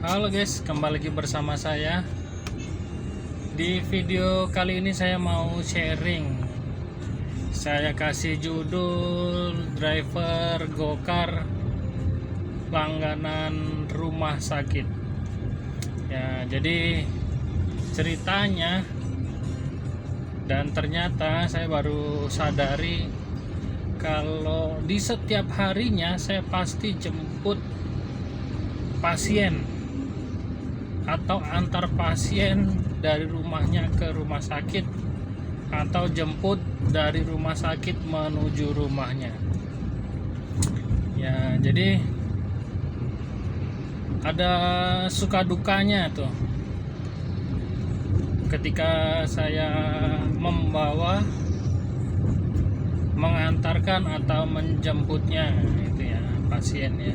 Halo guys, kembali lagi bersama saya. Di video kali ini saya mau sharing. Saya kasih judul driver gokar langganan rumah sakit. Ya, jadi ceritanya, dan ternyata saya baru sadari kalau di setiap harinya saya pasti jemput pasien atau antar pasien dari rumahnya ke rumah sakit atau jemput dari rumah sakit menuju rumahnya. Ya, jadi ada suka dukanya tuh ketika saya mengantarkan atau menjemputnya itu ya pasien ya.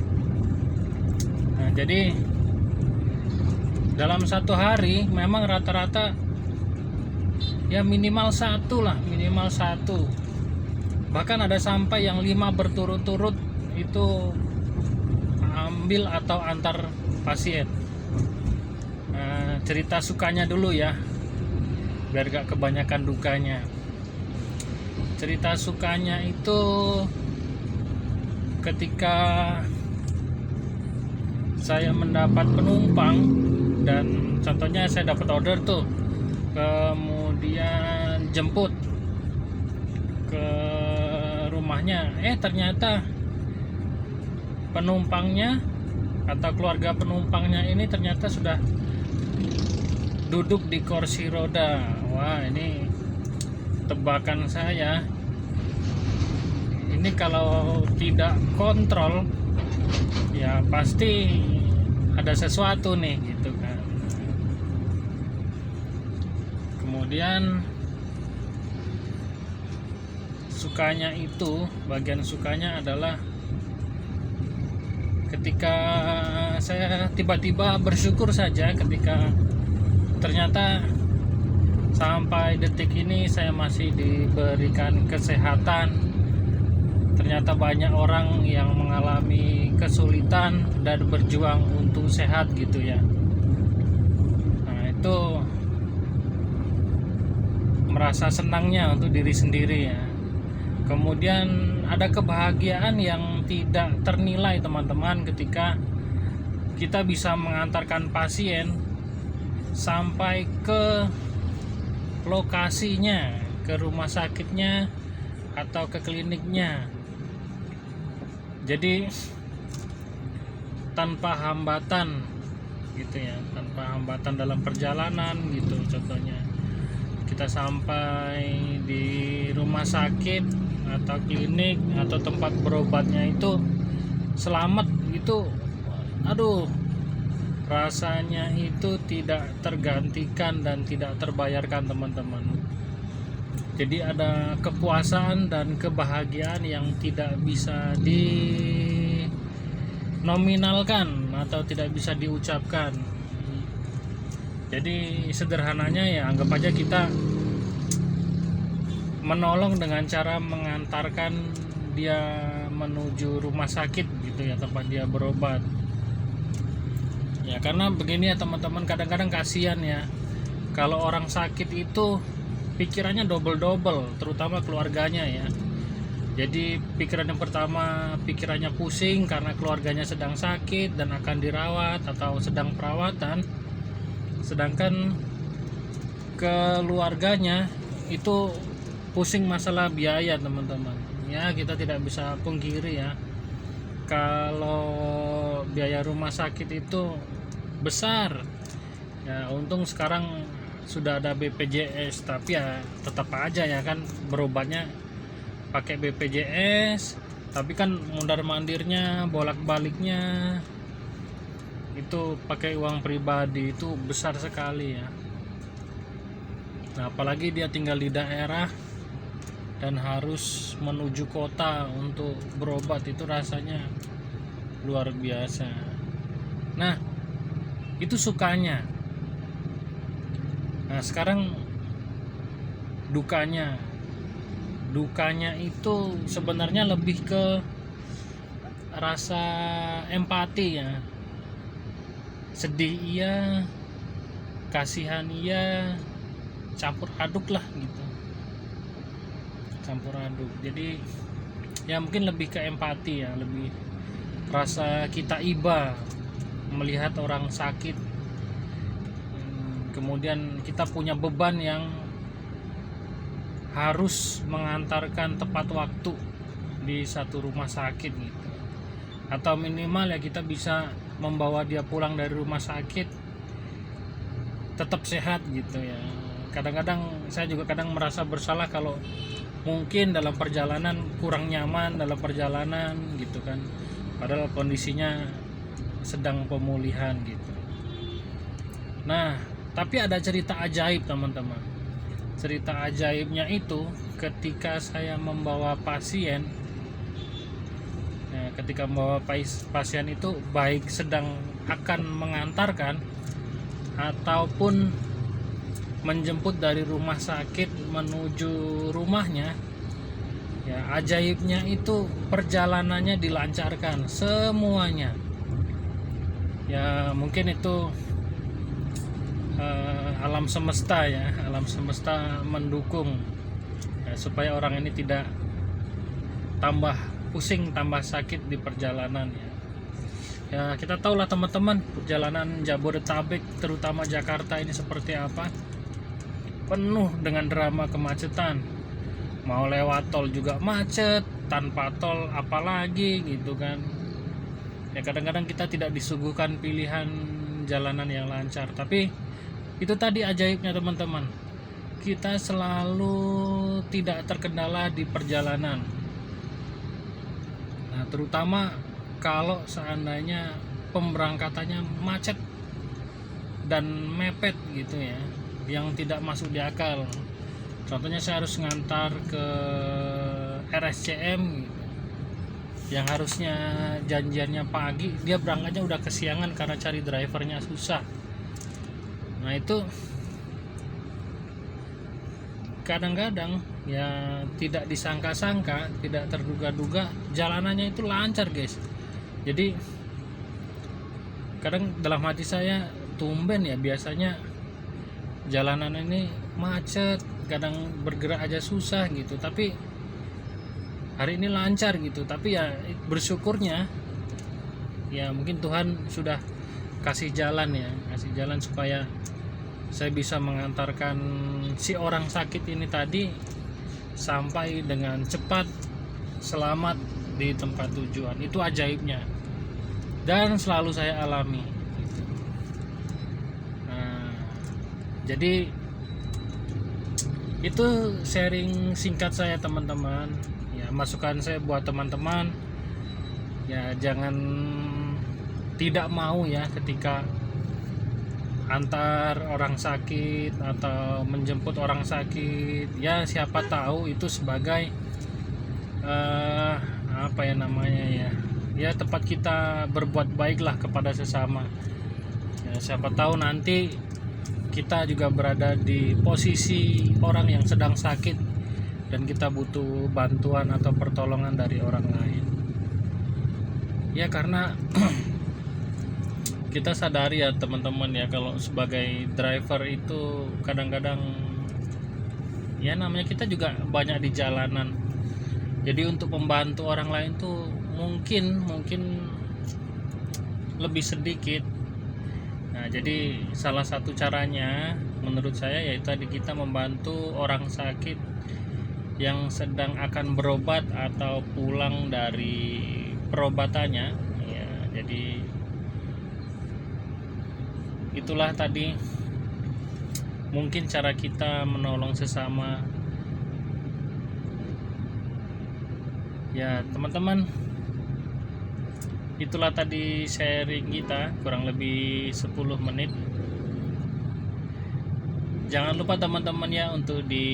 Nah, jadi dalam satu hari memang rata-rata ya minimal satu, bahkan ada sampai yang 5 berturut-turut itu ambil atau antar pasien. Nah, cerita sukanya dulu ya biar gak kebanyakan dukanya. Cerita sukanya itu ketika saya mendapat penumpang, dan contohnya saya dapat order tuh, kemudian jemput ke rumahnya, ternyata penumpangnya atau keluarga penumpangnya ini ternyata sudah duduk di kursi roda. Wah, ini tebakan saya, ini kalau tidak kontrol ya pasti ada sesuatu nih gitu kan. Kemudian sukanya itu, bagian sukanya adalah ketika saya tiba-tiba bersyukur saja ketika ternyata sampai detik ini saya masih diberikan kesehatan. Ternyata banyak orang yang mengalami kesulitan dan berjuang untuk sehat gitu ya. Nah, itu merasa senangnya untuk diri sendiri ya. Kemudian ada kebahagiaan yang tidak ternilai teman-teman ketika kita bisa mengantarkan pasien sampai ke lokasinya, ke rumah sakitnya atau ke kliniknya. Jadi tanpa hambatan gitu ya, tanpa hambatan dalam perjalanan gitu. Contohnya kita sampai di rumah sakit atau klinik atau tempat berobatnya itu selamat, itu aduh, rasanya itu tidak tergantikan dan tidak terbayarkan teman-teman. Jadi ada kepuasan dan kebahagiaan yang tidak bisa dinominalkan atau tidak bisa diucapkan. Jadi sederhananya ya anggap aja kita menolong dengan cara mengantarkan dia menuju rumah sakit gitu ya, tempat dia berobat. Ya karena begini ya teman-teman, kadang-kadang kasihan ya kalau orang sakit itu pikirannya double, terutama keluarganya ya. Jadi pikiran yang pertama, pikirannya pusing karena keluarganya sedang sakit dan akan dirawat atau sedang perawatan. Sedangkan keluarganya itu pusing masalah biaya teman-teman. Ya kita tidak bisa pungkiri ya, kalau biaya rumah sakit itu besar. Ya untung sekarang sudah ada BPJS, tapi ya tetap aja ya kan berobatnya pakai BPJS, tapi kan mondar mandirnya, bolak-baliknya itu pakai uang pribadi, itu besar sekali ya. Nah, apalagi dia tinggal di daerah dan harus menuju kota untuk berobat, itu rasanya luar biasa. Nah, itu sukanya. Nah sekarang dukanya itu sebenarnya lebih ke rasa empati ya. sedih iya, kasihan iya, campur aduk lah gitu, campur aduk. Jadi ya mungkin lebih ke empati ya, lebih rasa kita iba melihat orang sakit. Kemudian kita punya beban yang harus mengantarkan tepat waktu di satu rumah sakit gitu, atau minimal ya kita bisa membawa dia pulang dari rumah sakit tetap sehat gitu ya. Kadang-kadang saya juga kadang merasa bersalah kalau mungkin dalam perjalanan kurang nyaman dalam perjalanan gitu kan, padahal kondisinya sedang pemulihan gitu. Nah, tapi ada cerita ajaib teman-teman. Cerita ajaibnya itu ketika saya membawa pasien, ketika membawa pasien itu baik sedang akan mengantarkan ataupun menjemput dari rumah sakit menuju rumahnya, ya ajaibnya itu perjalanannya dilancarkan semuanya. Ya mungkin itu alam semesta ya, alam semesta mendukung ya, supaya orang ini tidak tambah pusing, tambah sakit di perjalanan ya. Ya kita tahu lah teman-teman, perjalanan Jabodetabek terutama Jakarta ini seperti apa, penuh dengan drama kemacetan. Mau lewat tol juga macet, tanpa tol apalagi gitu kan. Ya kadang-kadang kita tidak disuguhkan pilihan jalanan yang lancar, tapi itu tadi ajaibnya teman-teman, kita selalu tidak terkendala di perjalanan. Nah terutama kalau seandainya pemberangkatannya macet dan mepet gitu ya, yang tidak masuk di akal. Contohnya saya harus ngantar ke RSCM gitu, yang harusnya janjiannya pagi, dia berangkatnya udah kesiangan karena cari drivernya susah. Nah itu kadang-kadang ya tidak disangka-sangka, tidak terduga-duga jalanannya itu lancar guys. Jadi kadang dalam hati saya, tumben ya biasanya jalanan ini macet, kadang bergerak aja susah gitu, tapi hari ini lancar gitu. Tapi ya bersyukurnya ya mungkin Tuhan sudah kasih jalan ya, kasih jalan supaya saya bisa mengantarkan si orang sakit ini tadi sampai dengan cepat, selamat di tempat tujuan. Itu ajaibnya dan selalu saya alami. Nah, jadi itu sharing singkat saya teman-teman ya, masukan saya buat teman-teman ya, jangan tidak mau ya ketika antar orang sakit atau menjemput orang sakit ya, siapa tahu itu sebagai apa ya namanya ya tempat kita berbuat baiklah kepada sesama ya, siapa tahu nanti kita juga berada di posisi orang yang sedang sakit dan kita butuh bantuan atau pertolongan dari orang lain ya. Karena kita sadari ya teman-teman ya, kalau sebagai driver itu kadang-kadang ya namanya kita juga banyak di jalanan, jadi untuk membantu orang lain tuh mungkin lebih sedikit. Nah jadi salah satu caranya menurut saya yaitu tadi, kita membantu orang sakit yang sedang akan berobat atau pulang dari perobatannya ya. Jadi itulah tadi mungkin cara kita menolong sesama ya teman-teman. Itulah tadi sharing kita, kurang lebih 10 menit. Jangan lupa teman-teman ya untuk di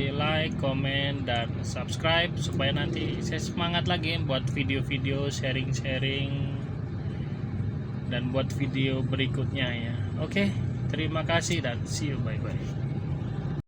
like, komen, dan subscribe supaya nanti saya semangat lagi buat video-video sharing-sharing dan buat video berikutnya ya. Oke, terima kasih dan see you, bye bye.